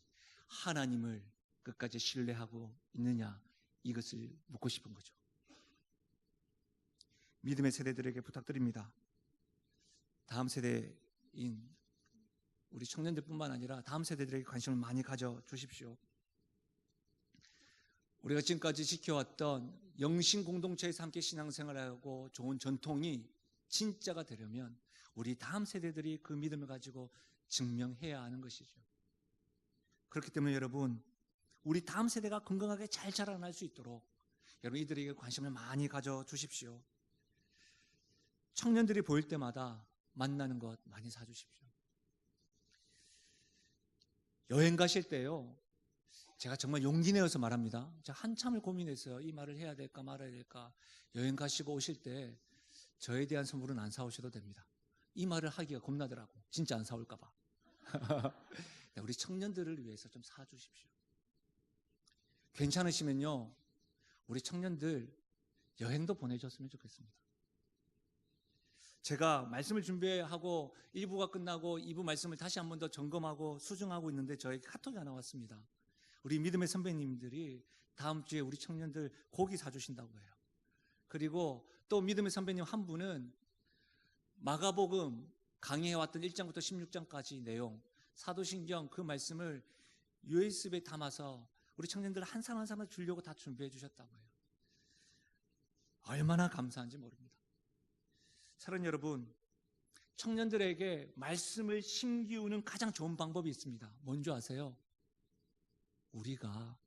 하나님을 끝까지 신뢰하고 있느냐, 이것을 묻고 싶은 거죠. 믿음의 세대들에게 부탁드립니다. 다음 세대인 우리 청년들뿐만 아니라 다음 세대들에게 관심을 많이 가져주십시오. 우리가 지금까지 지켜왔던 영신 공동체에서 함께 신앙생활하고 좋은 전통이 진짜가 되려면 우리 다음 세대들이 그 믿음을 가지고 증명해야 하는 것이죠. 그렇기 때문에 여러분, 우리 다음 세대가 건강하게 잘 자라날 수 있도록 여러분 이들에게 관심을 많이 가져주십시오. 청년들이 보일 때마다 만나는 것 많이 사주십시오. 여행 가실 때요, 제가 정말 용기 내어서 말합니다. 제가 한참을 고민했어요. 이 말을 해야 될까 말아야 될까. 여행 가시고 오실 때 저에 대한 선물은 안 사오셔도 됩니다. 이 말을 하기가 겁나더라고. 진짜 안 사올까 봐. 우리 청년들을 위해서 좀 사주십시오. 괜찮으시면요, 우리 청년들 여행도 보내줬으면 좋겠습니다. 제가 말씀을 준비하고 1부가 끝나고 2부 말씀을 다시 한 번 더 점검하고 수정하고 있는데 저에게 카톡이 하나 왔습니다. 우리 믿음의 선배님들이 다음 주에 우리 청년들 고기 사주신다고 해요. 그리고 또 믿음의 선배님 한 분은 마가복음 강의해왔던 1장부터 16장까지 내용, 사도신경 그 말씀을 USB에 담아서 우리 청년들 한 사람 한 사람 주려고 다 준비해 주셨다고 해요. 얼마나 감사한지 모릅니다. 사랑하는 여러분, 청년들에게 말씀을 심기우는 가장 좋은 방법이 있습니다. 뭔지 아세요? 우리가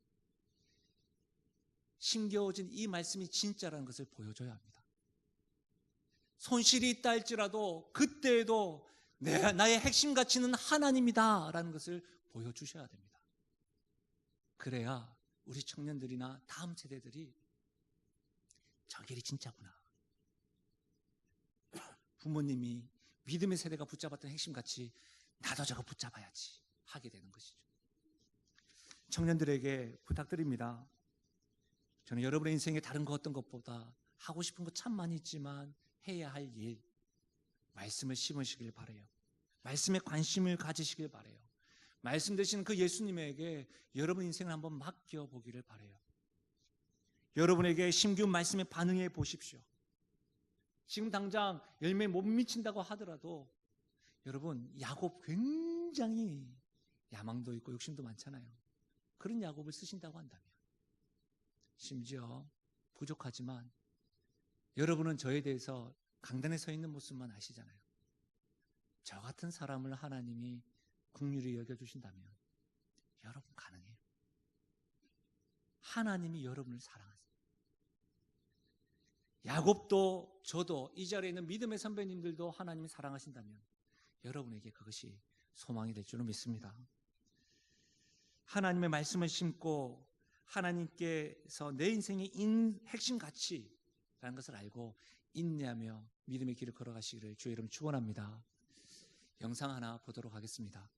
심겨워진 이 말씀이 진짜라는 것을 보여줘야 합니다. 손실이 있다 할지라도 그때에도 나의 핵심 가치는 하나님이다 라는 것을 보여주셔야 됩니다. 그래야 우리 청년들이나 다음 세대들이 저 길이 진짜구나. 부모님이 믿음의 세대가 붙잡았던 핵심 가치, 나도 저거 붙잡아야지 하게 되는 것이죠. 청년들에게 부탁드립니다. 저는 여러분의 인생에 다른 거 어떤 것보다 하고 싶은 거 참 많이 있지만 해야 할 일, 말씀을 심으시길 바라요. 말씀에 관심을 가지시길 바라요. 말씀 되시는 그 예수님에게 여러분 인생을 한번 맡겨보기를 바라요. 여러분에게 심기운 말씀에 반응해 보십시오. 지금 당장 열매 못 미친다고 하더라도 여러분, 야곱 굉장히 야망도 있고 욕심도 많잖아요. 그런 야곱을 쓰신다고 한다면, 심지어 부족하지만 여러분은 저에 대해서 강단에 서 있는 모습만 아시잖아요. 저 같은 사람을 하나님이 긍휼히 여겨주신다면 여러분 가능해요. 하나님이 여러분을 사랑하세요. 야곱도 저도 이 자리에 있는 믿음의 선배님들도 하나님이 사랑하신다면 여러분에게 그것이 소망이 될 줄로 믿습니다. 하나님의 말씀을 심고 하나님께서 내 인생의 핵심 가치라는 것을 알고 인내하며 믿음의 길을 걸어가시기를 주의 이름 축원합니다. 영상 하나 보도록 하겠습니다.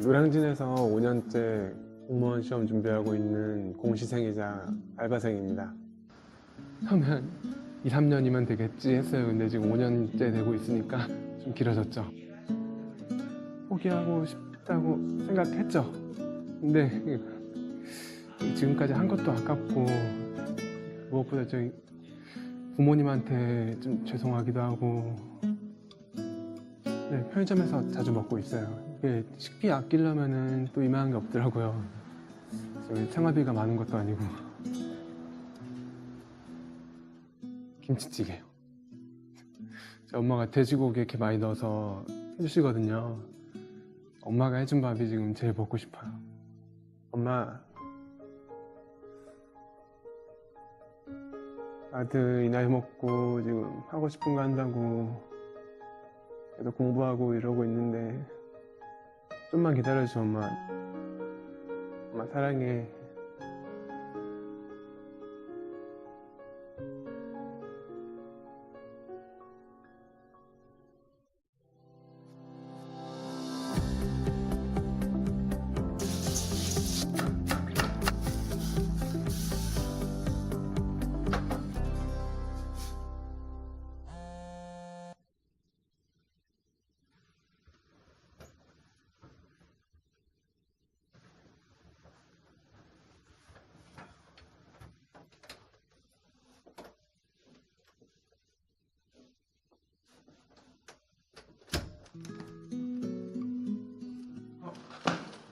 노량진에서 5년째 공무원 시험 준비하고 있는 공시생이자 알바생입니다. 처음엔 2, 3년이면 되겠지 했어요. 근데 지금 5년째 되고 있으니까 좀 길어졌죠. 포기하고 싶다고 생각했죠. 근데 지금까지 한 것도 아깝고 무엇보다 저희 부모님한테 좀 죄송하기도 하고, 네, 편의점에서 자주 먹고 있어요. 식비 아끼려면은 또 이만한 게 없더라고요. 생활비가 많은 것도 아니고. 김치찌개요. 엄마가 돼지고기 이렇게 많이 넣어서 해주시거든요. 엄마가 해준 밥이 지금 제일 먹고 싶어요. 엄마, 아들 이 나이 먹고 지금 하고 싶은 거 한다고 그래도 공부하고 이러고 있는데 좀만 기다려줘. 엄마 사랑해.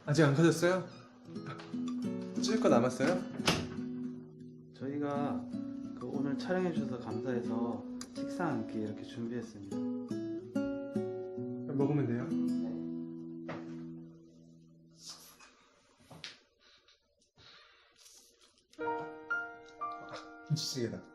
아직 안 가졌어요? 찍을 거 남았어요? 저희가 오늘 촬영해 주셔서 감사해서 식사 한 끼 이렇게 준비했습니다. 먹으면 돼요? 김치찌개다.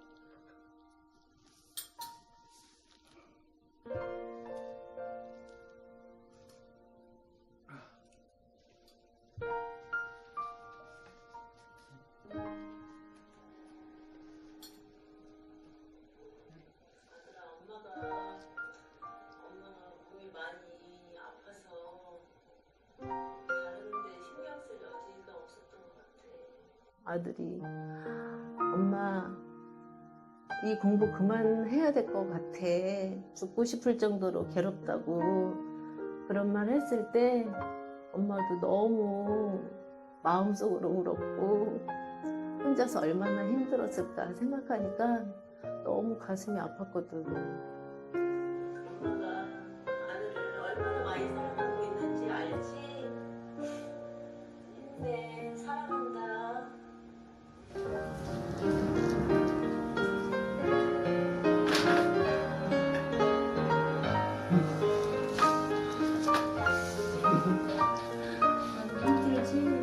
엄마가 몸이 많이 아파서 다른데 신경 쓸 여지가 없었던 것 같아. 아들이 엄마 이 공부 그만해야 될 것 같아. 죽고 싶을 정도로 괴롭다고 그런 말 했을 때 엄마도 너무 마음속으로 울었고 혼자서 얼마나 힘들었을까 생각하니까 너무 가슴이 아팠거든. 엄마가 아들을 얼마나 많이 사랑하고 있는지 알지? 힘내, 사랑한다. 힘들지?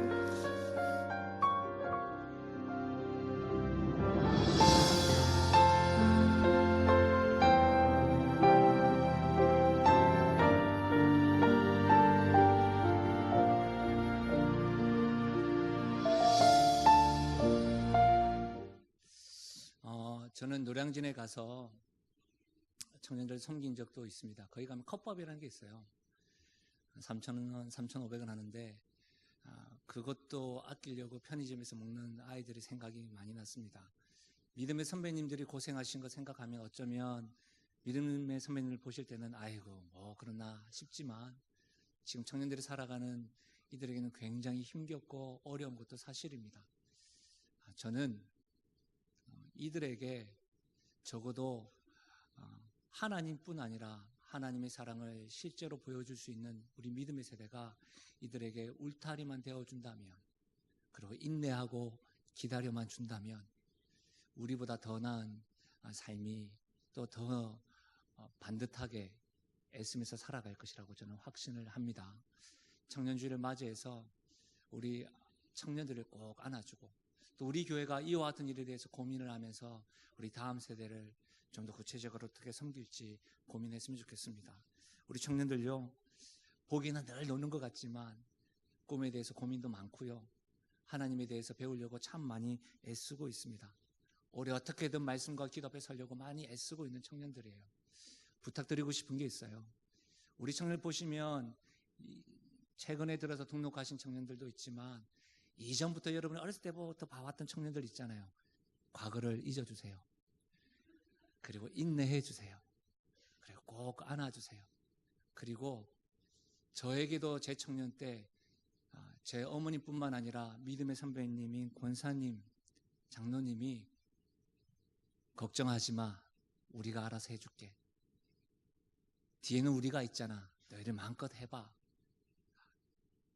저는 노량진에 가서 청년들 섬긴 적도 있습니다. 거기 가면 컵밥이라는 게 있어요. 3,000원, 3,500원 하는데 그것도 아끼려고 편의점에서 먹는 아이들의 생각이 많이 났습니다. 믿음의 선배님들이 고생하신 거 생각하면 어쩌면 믿음의 선배님을 보실 때는 아이고 뭐 그러나 싶지만 지금 청년들이 살아가는 이들에게는 굉장히 힘겹고 어려운 것도 사실입니다. 저는 이들에게 적어도 하나님뿐 아니라 하나님의 사랑을 실제로 보여줄 수 있는 우리 믿음의 세대가 이들에게 울타리만 되어준다면, 그리고 인내하고 기다려만 준다면 우리보다 더 나은 삶이 또 더 반듯하게 애쓰면서 살아갈 것이라고 저는 확신을 합니다. 청년주의를 맞이해서 우리 청년들을 꼭 안아주고 또 우리 교회가 이와 같은 일에 대해서 고민을 하면서 우리 다음 세대를 좀 더 구체적으로 어떻게 섬길지 고민했으면 좋겠습니다. 우리 청년들요, 보기에는 늘 노는 것 같지만 꿈에 대해서 고민도 많고요, 하나님에 대해서 배우려고 참 많이 애쓰고 있습니다. 올해 어떻게든 말씀과 기도 앞에 서려고 많이 애쓰고 있는 청년들이에요. 부탁드리고 싶은 게 있어요. 우리 청년 보시면 최근에 들어서 등록하신 청년들도 있지만 이전부터 여러분이 어렸을 때부터 봐왔던 청년들 있잖아요. 과거를 잊어주세요. 그리고 인내해 주세요. 그리고 꼭 안아주세요. 그리고 저에게도 제 청년 때 제 어머니뿐만 아니라 믿음의 선배님인 권사님, 장로님이 걱정하지 마, 우리가 알아서 해줄게. 뒤에는 우리가 있잖아. 너희들 마음껏 해봐.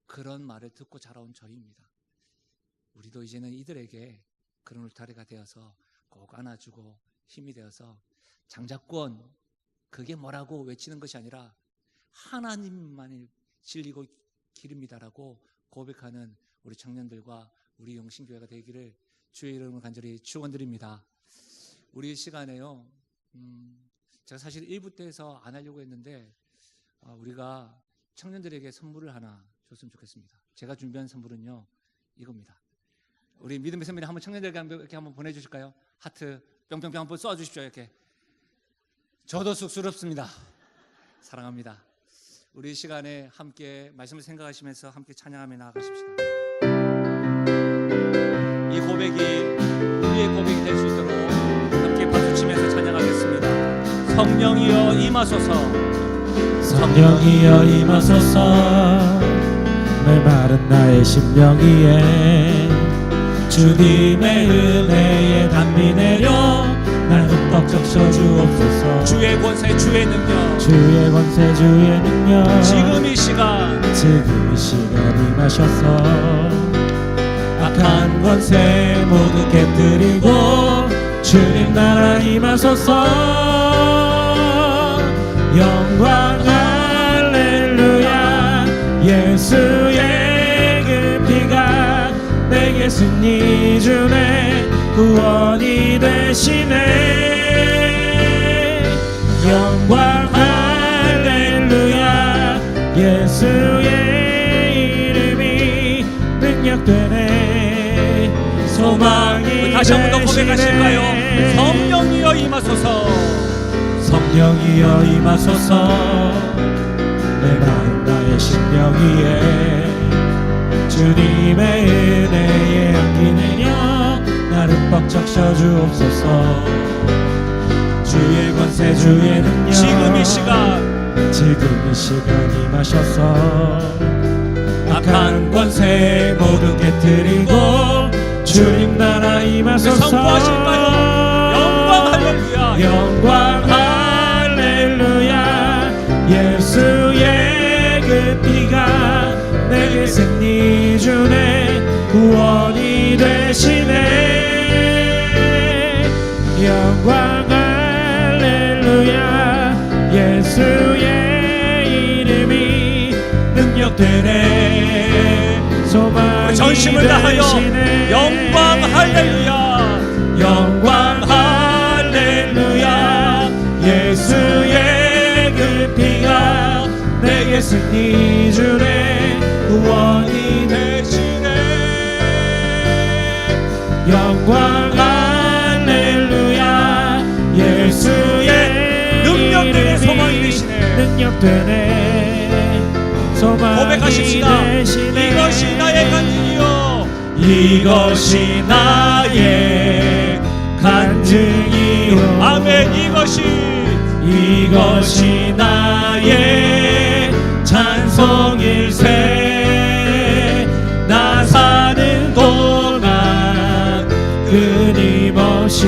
그런 말을 듣고 자라온 저희입니다. 우리도 이제는 이들에게 그런 울타리가 되어서 꼭 안아주고 힘이 되어서 장자권, 그게 뭐라고 외치는 것이 아니라 하나님만이 진리고 길입니다라고 고백하는 우리 청년들과 우리 영신교회가 되기를 주의 이름으로 간절히 축원드립니다. 우리 시간에요, 제가 사실 1부 때에서 안 하려고 했는데 우리가 청년들에게 선물을 하나 줬으면 좋겠습니다. 제가 준비한 선물은요, 이겁니다. 우리 믿음의 선배님 한번 청년들에게 이렇게 한번 보내주실까요? 하트 뿅뿅뿅 한번 쏘아주십시오. 이렇게. 저도 쑥스럽습니다. 사랑합니다. 우리 시간에 함께 말씀을 생각하시면서 함께 찬양하며 나아가십시다. 이 고백이 우리의 고백이 될 수 있도록 함께 박수치면서 찬양하겠습니다. 성령이여 임하소서. 성령이여 임하소서. 메마른 나의 심령 위에 주님의 은혜에 담비 내려 날 흠뻑 적셔 주옵소서. 주의 권세 주의 능력 주의 권세 주의 능력 지금 이 시간 임하셔서 악한 권세 모두 깨뜨리고 주님 나라 임하소서. 영광 할렐루야. 예수의 그 피가 내게 승리 주네 구원이 되시네. 영광 할렐루야. 예수의 이름이 능력되네 소망이 다시 한 번 더 고백하실까요? 되시네. 성령이여 임하소서. 성령이여 임하소서. 내 마음 나의 심령 위에 주님의 은혜의 향기 내려 나를 꽉 적셔 주옵소서. 주의 권세 주의 능력 지금 이 시간 임하셔서 악한 권세 모두 깨뜨리고 주님 나라 임하소서. 선포하실까요? 영광 할렐루야. 영광 할렐루야. 예수의 그 피가 내게 승리 주네 구원이 되시네. 영광 할렐루야. 예수의 이름이 능력되네 소망이 전심을 다하여 되시네. 영광 할렐루야. 영광 할렐루야. 예수의 그 피가 내게 승리 주네 구원이 되시네. 영광 할렐루야. 예수의 능력되네 이름이 소망이 되시네. 능력되네 소망이 고백하십시다. 되시네. 이것이 나의 간증이요. 이것이 나의 간증이요. 아멘. 이것이 나의 찬송일세. 나 사는 동안 끊임없이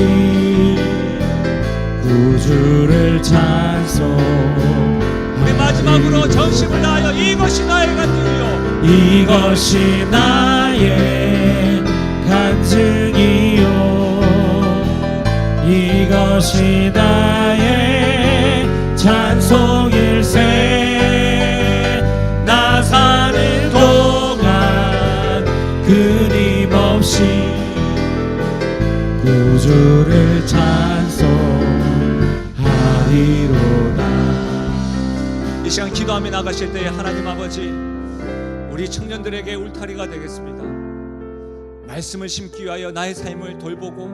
구주를 찬송. 우리 마지막으로 전심을 다하여 이것이 나의 간증이요. 이것이 나의 간증이요. 이것이 나의 찬송일세. 나 사는 동안 끊임없이 구주를 찬송하리로다. 이 시간 기도하며 나가실 때에 하나님 아버지 우리 청년들에게 울타리가 되겠습니다. 말씀을 심기 위하여 나의 삶을 돌보고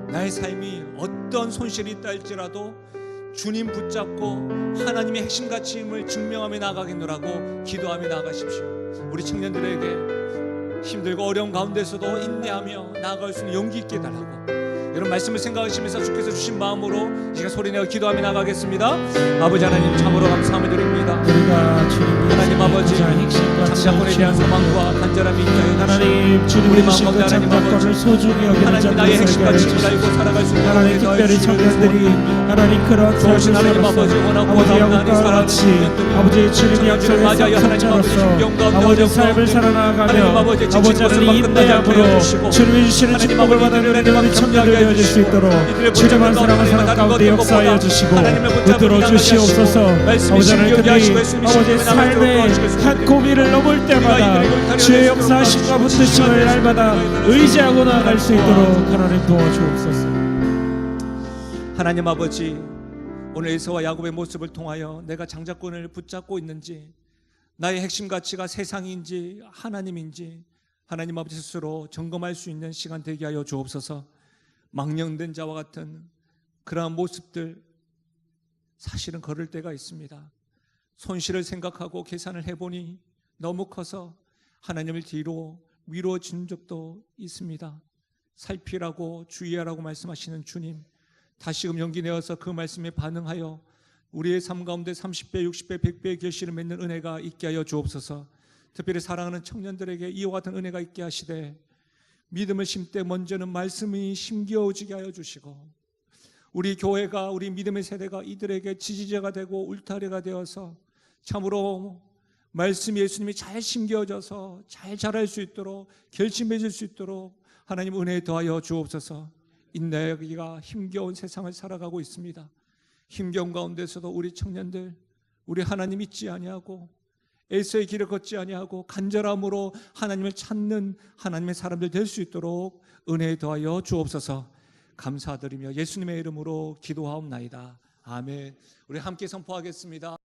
나의 삶이 어떤 손실이 있다 할지라도 주님 붙잡고 하나님의 핵심 가치임을 증명하며 나가겠노라고 기도하며 나가십시오. 우리 청년들에게 힘들고 어려운 가운데서도 인내하며 나아갈 수 있는 용기 있게 달라고 이런 말씀을 생각하시면서 주께서 주신 마음으로 이 시간 소리내어 기도하며 나가겠습니다. 아버지 하나님 참으로 감사함을 드립니다. 우리가 주님 하나님 아버지 장자권에 대한 소망과 간절함이 있나요? 하나님 주님이 주신 그 장자권을 소중히 여기는 하나님 나의 핵심 가치를 알고 살아갈 수 있는 하나님 특별히 청년들이 하나님 그런 좋으신 삶을 하나님 아버지 살아서 원하고 아버지 원하는 영과 같이 청년들이 아버지 주님이 청년들을 맞아요. 하나님 아버지 약속의 힘겨운 가운데 아버지 어려운 삶을 가운데 살아나가며 하나님 아버지 아버지 지친 것을 하나님 막 끝나지 않게 인내함으로 해주시고 주님이 주시는 하나님 축복을 아버지 받아들이는 이들을 우리 청년들이 감당하게 되어질 수 있도록 이들을 주님만 붙잡고 사랑하는 사람 다른 가운데 것들보다 역사하여 주시고 하나님을 붙잡고 붙들어 주시옵소서. 말씀이 아버지 하나님 신기하게 하시고 그들이 예수님이 아버지 신기하게 하시고 삶의 도와주시겠습니다. 한 고비를 넘을 때마다 주의 역사하심과 붙드심을 날마다 의지하고 나아갈 수 있도록 하나님 도와주옵소서. 하나님 아버지 오늘 에서와 야곱의 모습을 통하여 내가 장자권을 붙잡고 있는지 나의 핵심 가치가 세상인지 하나님인지 하나님 아버지 스스로 점검할 수 있는 시간 되게 하여 주옵소서. 망령된 자와 같은 그러한 모습들 사실은 걸을 때가 있습니다. 손실을 생각하고 계산을 해보니 너무 커서 하나님을 뒤로 미뤄진 적도 있습니다. 살피라고 주의하라고 말씀하시는 주님, 다시금 용기 내어서 그 말씀에 반응하여 우리의 삶 가운데 30배, 60배, 100배의 결실을 맺는 은혜가 있게 하여 주옵소서. 특별히 사랑하는 청년들에게 이와 같은 은혜가 있게 하시되 믿음을 심때 먼저는 말씀이 심겨워지게 하여 주시고 우리 교회가, 우리 믿음의 세대가 이들에게 지지자가 되고 울타리가 되어서 참으로 말씀 예수님이 잘 심겨져서 잘 자랄 수 있도록, 결심해질 수 있도록 하나님 은혜 더하여 주옵소서. 인내하기가 힘겨운 세상을 살아가고 있습니다. 힘겨운 가운데서도 우리 청년들, 우리 하나님 잊지 아니하고 에서의 길을 걷지 아니하고 간절함으로 하나님을 찾는 하나님의 사람들 될 수 있도록 은혜 더하여 주옵소서. 감사드리며 예수님의 이름으로 기도하옵나이다. 아멘. 우리 함께 선포하겠습니다.